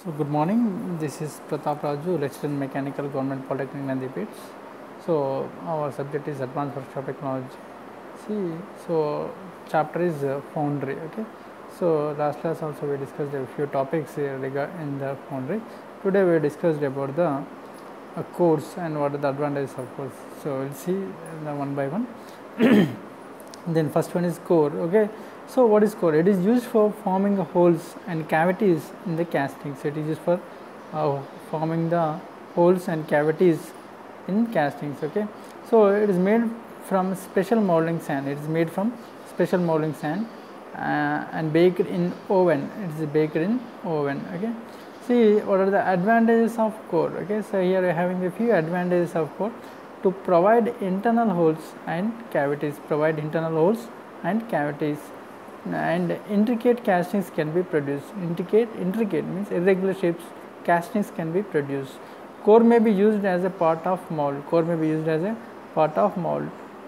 So good morning, this is Pratap Raju, lecturer in Mechanical Government Polytechnic Nandipet. So our subject is Advanced Workshop Technology. See, so chapter is Foundry. Okay. So last class also we discussed a few topics in the Foundry. Today we discussed about the course and what are the advantages of course. So we'll see one by one. Then first one is core. Okay. So what is core? It is used for forming holes and cavities in the castings. It is used for forming the holes and cavities in castings. Okay. So it is made from special molding sand. It is made from special molding sand and baked in oven. It is baked in oven. Okay. See what are the advantages of core. Okay. So here we are having a few advantages of core. To provide internal holes and cavities, and intricate castings can be produced. Intricate means irregular shapes castings can be produced. Core may be used as a part of mold.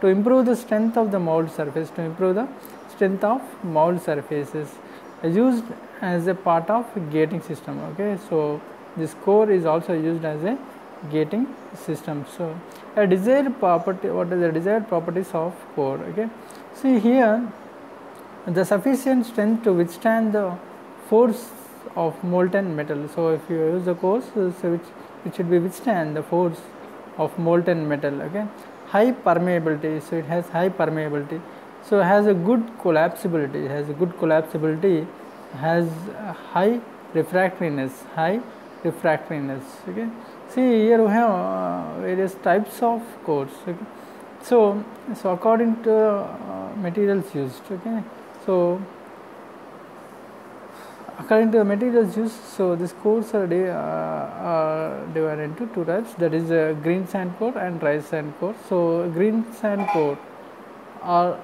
To improve the strength of the mold surface. Used as a part of gating system. Okay, so this core is also used as a gating system. So a desired property, what are the desired properties of core? Okay, see here the sufficient strength to withstand the force of molten metal. So if you use the core, so which should be withstand the force of molten metal. Okay, high permeability, so it has high permeability, so it has a good collapsibility, has high refractoriness. Okay, see here we have various types of cores. Okay, so according to materials used. Okay, so according to the materials used, so these cores are divided into two types, that is green sand core and dry sand core. So green sand core are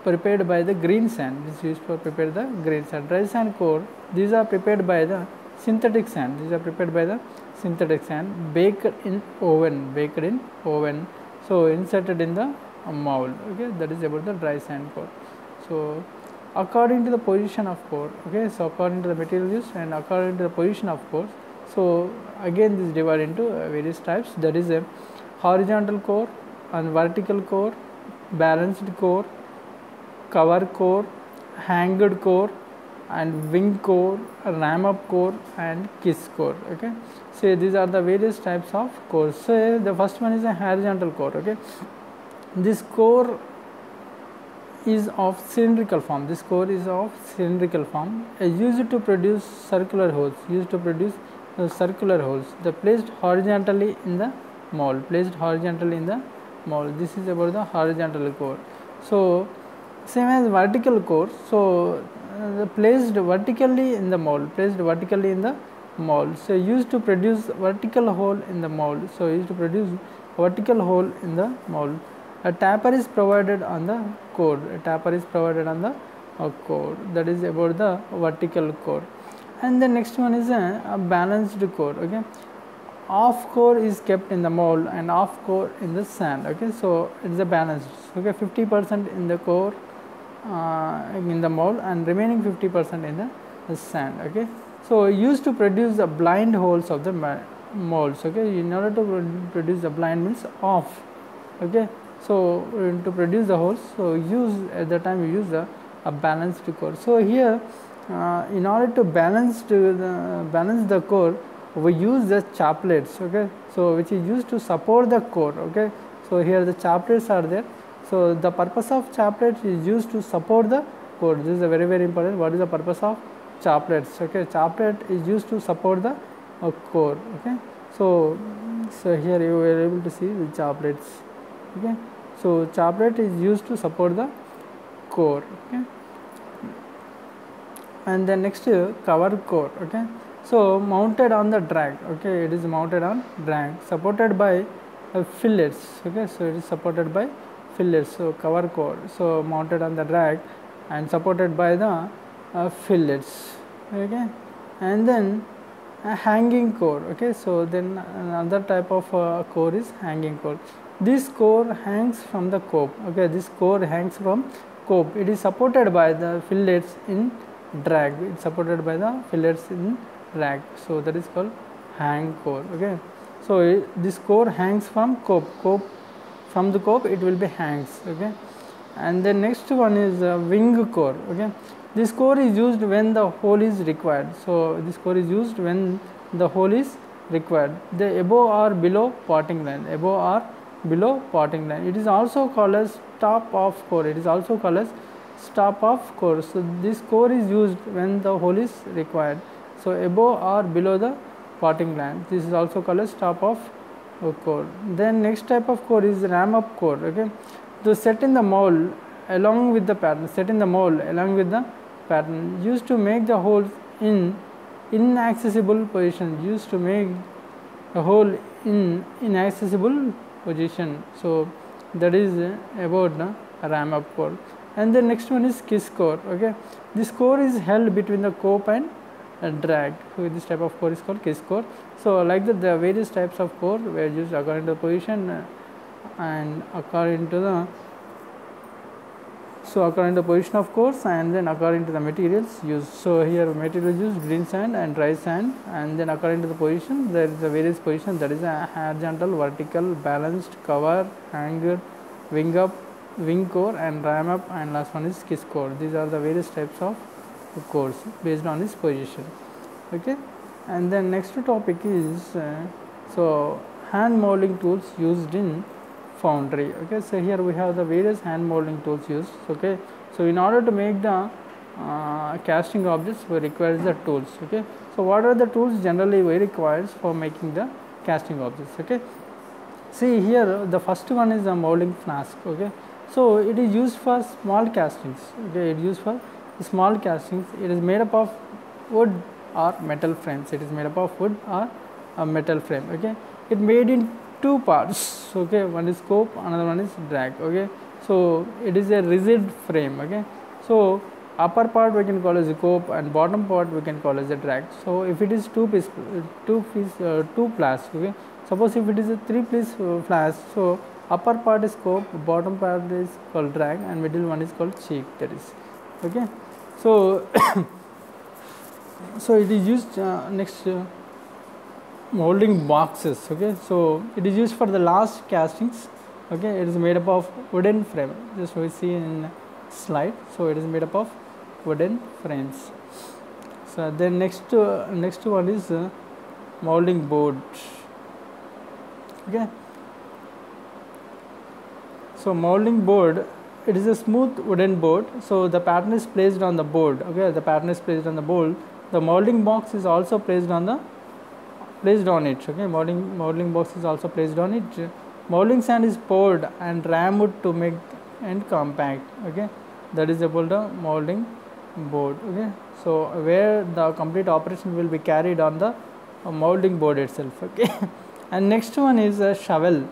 prepared by the green sand. This is used for prepare the green sand. Dry sand core, these are prepared by the synthetic sand. Baked in oven. So inserted in the mold. Okay, that is about the dry sand core. So according to the position of core. Okay, so according to the material used and according to the position of core. So again this is divided into various types, that is a horizontal core and vertical core, balanced core, cover core, hanged core, and wing core, ram up core, and kiss core. Okay, so these are the various types of cores. So the first one is a horizontal core. Okay, this core is of cylindrical form. Used to produce circular holes. They placed horizontally in the mold. This is about the horizontal core. So same as vertical core. So placed vertically in the mold. So used to produce vertical hole in the mold. A taper is provided on the core. That is about the vertical core. And the next one is a balanced core. Okay, off core is kept in the mold and off core in the sand. Okay, so it is a balanced. Okay, 50% in the core in the mold and remaining 50% in the sand. Okay, so used to produce the blind holes of the molds. Okay, in order to produce the blind means off. Okay, so to produce the holes, so at the time you use a balanced core. So here in order to balance the core, we use the chaplets. Okay, so which is used to support the core. Okay, so here the chaplets are there. So the purpose of chaplet is used to support the core. This is a very, very important. What is the purpose of chaplets? Okay, chaplet is used to support the core. Okay, so here you are able to see the chaplets. Okay, so chaplet is used to support the core. Okay, and then next cover core. Okay, so mounted on the drag. Okay, it is mounted on drag, supported by fillets. Okay, so it is supported by fillets. So cover core, so mounted on the drag and supported by the fillets. Okay, and then a hanging core. Okay, so then another type of core is hanging core. This core hangs from the cope. Okay, this core hangs from It is supported by the fillets in drag. It is supported by the fillets in drag. So that is called hang core. Okay, so this core hangs from cope. From the cope it will be hangs. Okay, and the next one is wing core. Okay, this core is used when the hole is required. So this core is used when the hole is required. The above or below parting line. Above or below parting line. It is also called as top of core. It is also called as stop of core. So this core is used when the hole is required. So above or below the parting line. This is also called as top of core. Then next type of core is ram up core. Okay, to set in the mold along with the pattern. Set in the mold along with the pattern. Used to make the holes in inaccessible position. Used to make a hole in inaccessible position. So that is about the ram up core. And the next one is kiss core. Okay, this core is held between the cope and drag. So this type of core is called kiss core. So like that, the various types of core were used according to the position and according to the position of cores, and then according to the materials used. So here materials used green sand and dry sand, and then according to the position there is a various position, that is a horizontal, vertical, balanced, cover, hanger, wing up, wing core, and ram up, and last one is kiss core. These are the various types of cores based on its position. Okay, and then next topic is so hand molding tools used in foundry. Okay, so here we have the various hand molding tools used. Okay, so in order to make the casting objects, we require the tools. Okay, so what are the tools generally we requires for making the casting objects? Okay, see here the first one is a molding flask. Okay, so it is used for small castings. Okay, it is used for small castings. It is made up of wood or metal frames. It is made up of wood or a metal frame. Okay, it made in two parts. Okay, one is cope, another one is drag. Okay, so it is a rigid frame. Okay, so upper part we can call as a cope and bottom part we can call as a drag. So if it is two flask. Okay, suppose if it is a 3-piece flask, so upper part is cope, bottom part is called drag, and middle one is called cheek. That is okay. So so it is used next molding boxes. Okay, so it is used for the last castings. Okay, it is made up of wooden frame, just we see in slide. So it is made up of wooden frames. So then next one is molding board. Okay, so molding board, it is a smooth wooden board. So the pattern is placed on the board. Okay, the pattern is placed on the board. The molding box is also placed on it. Okay, molding box is also placed on it. Molding sand is poured and rammed to make and compact. Okay, that is about the molding board. Okay, so where the complete operation will be carried on the molding board itself. Okay, and next one is a shovel.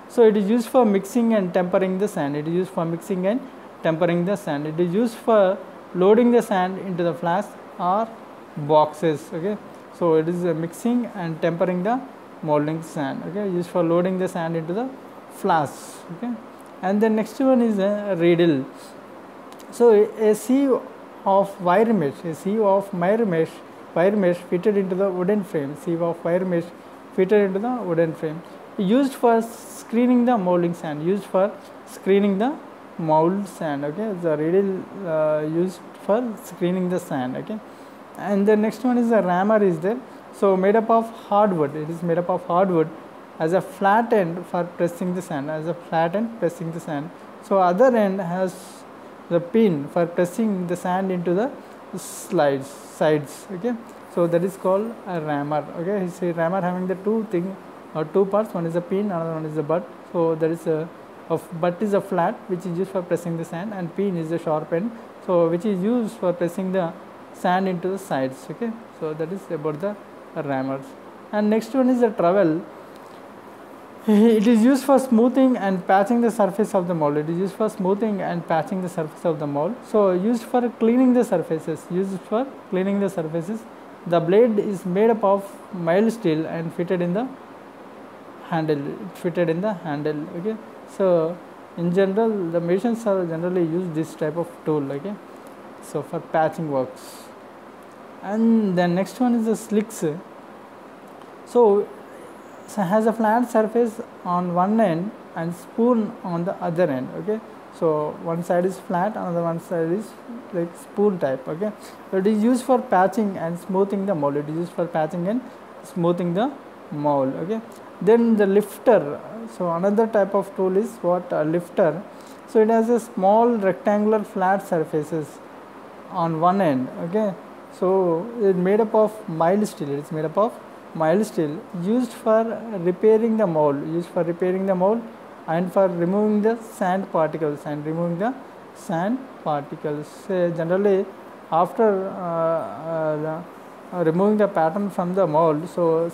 So it is used for mixing and tempering the sand. It is used for mixing and tempering the sand. It is used for loading the sand into the flask or boxes. Okay, so it is mixing and tempering the molding sand. Okay, used for loading the sand into the flask. Okay, and the next one is a riddle. So a sieve of wire mesh, fitted into the wooden frame. Sieve of wire mesh fitted into the wooden frame, used for screening the molding sand. Used for screening the mold sand. Okay, the riddle used for screening the sand. Okay, and the next one is the rammer is there. So made up of hardwood. It is made up of hardwood as a flat end for pressing the sand. So other end has the pin for pressing the sand into the sides. Okay, so that is called a rammer. Okay, see rammer having the two parts. One is a pin, another one is a butt. So there is a butt is a flat which is used for pressing the sand, and pin is a sharp end, so which is used for pressing the sand into the sides. Okay, so that is about the rammers. And next one is a trowel. It is used for smoothing and patching the surface of the mold. So used for cleaning the surfaces. The blade is made up of mild steel and fitted in the handle. Okay, so in general the machines are generally use this type of tool. Okay, so for patching works. And then next one is the slicks. So has a flat surface on one end and spoon on the other end. Okay, so one side is flat, another one side is like spoon type. Okay, so it is used for patching and smoothing the mold. It is used for patching and smoothing the mold. Okay, then the lifter. So another type of tool is what, a lifter. So it has a small rectangular flat surfaces on one end. Okay, so it's made up of mild steel. It's made up of mild steel, used for repairing the mold, and for removing the sand particles generally after removing the pattern from the mold, so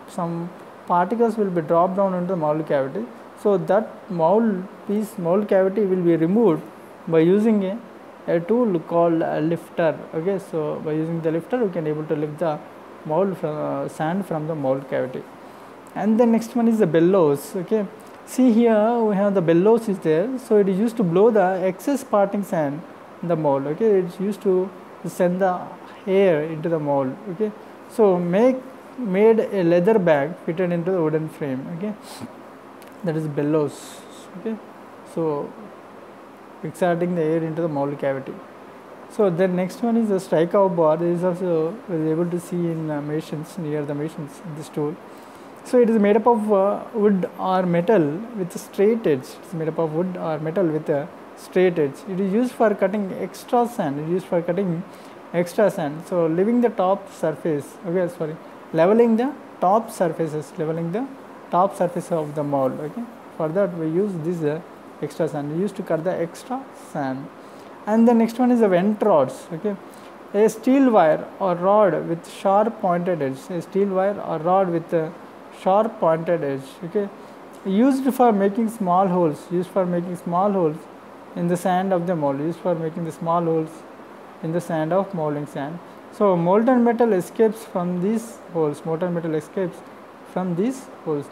some particles will be dropped down into the mold cavity. So that mold cavity will be removed by using a tool called a lifter. Okay, so by using the lifter we can able to lift the mold from sand from the mold cavity. And the next one is the bellows. Okay, see here we have the bellows is there. So it is used to blow the excess parting sand in the mold. Okay, it's used to send the air into the mold. Okay, so made a leather bag fitted into the wooden frame. Okay, that is bellows. Okay, so exerting the air into the mold cavity. So the next one is the strike out bar. This is also able to see in machines, near the machines, this tool. So it is made up of wood or metal with a straight edge. It's made up of wood or metal with a straight edge. It is used for cutting extra sand. So leveling the top surface. Okay, sorry, leveling the top surfaces of the mold. Okay, for that we use this extra sand. We used to cut the extra sand. And the next one is the vent rods. Okay, a steel wire or rod with sharp pointed edge. Okay, used for making small holes. In the sand of the mold. Molding sand. So molten metal escapes from these holes.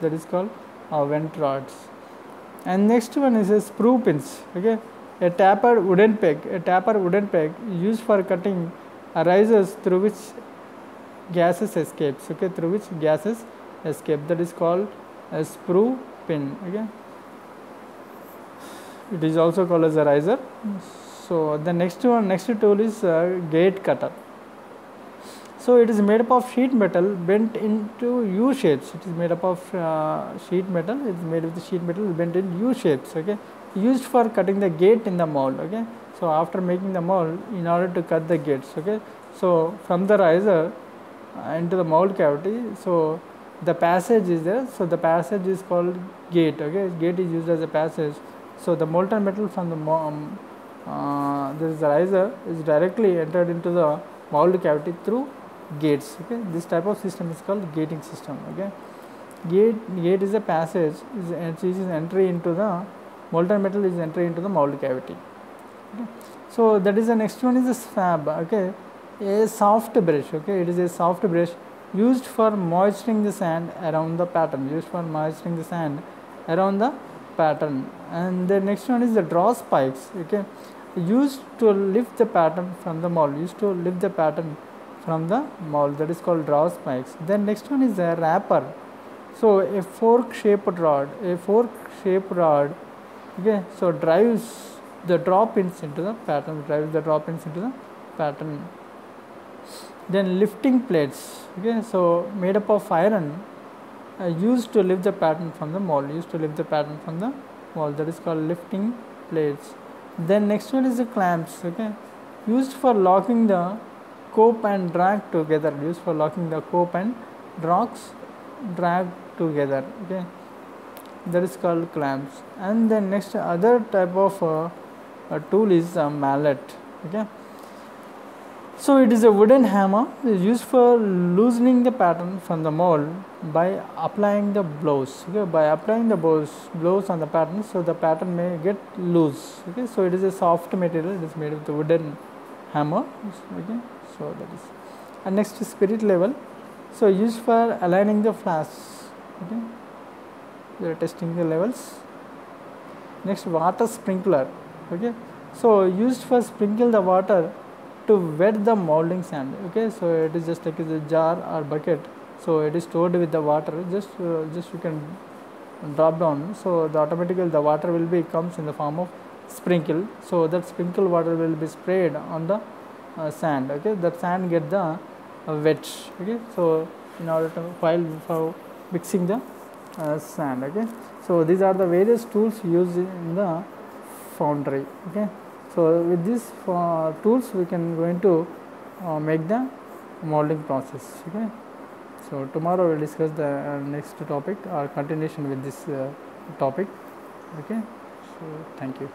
That is called vent rods. And next one is a sprue pins. Okay, a tapered wooden peg used for cutting risers through which gases escapes. Okay, that is called a sprue pin. Okay, it is also called as a riser. So the next tool is gate cutter. So it is made up of sheet metal bent into U shapes. It is made up of sheet metal. It is made with the sheet metal bent in U shapes. Okay, used for cutting the gate in the mold. Okay, so after making the mold, in order to cut the gates. Okay, so from the riser into the mold cavity, so the passage is there. So the passage is called gate. Okay, gate is used as a passage. So the molten metal from the this riser is directly entered into the mold cavity through gates. Okay, this type of system is called gating system. Okay, gate is a passage, is entry into the molten metal is entry into the mold cavity. Okay, so that is the next one is the swab. Okay, a soft brush. Okay, it is a soft brush used for moisturizing the sand around the pattern. And the next one is the draw spikes. Okay, used to lift the pattern from the mold. That is called draw spikes. Then next one is a wrapper. So a fork shaped rod. Okay, so drives the drop pins into the pattern. Then lifting plates. Okay, so made up of iron, used to lift the pattern from the mold. That is called lifting plates. Then next one is the clamps. Okay, used for locking the cope and drag together. Okay, that is called clamps. And then next other type of tool is a mallet. Okay, so it is a wooden hammer used for loosening the pattern from the mold by applying the blows. Okay, blows on the pattern, so the pattern may get loose. Okay, so it is a soft material. It is made of the wooden hammer. Okay, so that is. And next is spirit level. So used for aligning the flasks. Okay, we are testing the levels. Next, water sprinkler. Okay, so used for sprinkle the water to wet the molding sand. Okay, so it is just like a jar or bucket, so it is stored with the water. Just you can drop down, so automatically the water will be comes in the form of sprinkle. So that sprinkle water will be sprayed on the sand. Okay, that sand get the wet. Okay, so in order to while mixing the sand. Okay, so these are the various tools used in the foundry. Okay, so with these tools we can going to make the molding process. Okay, so tomorrow we will discuss the next topic or continuation with this topic. Okay, so thank you.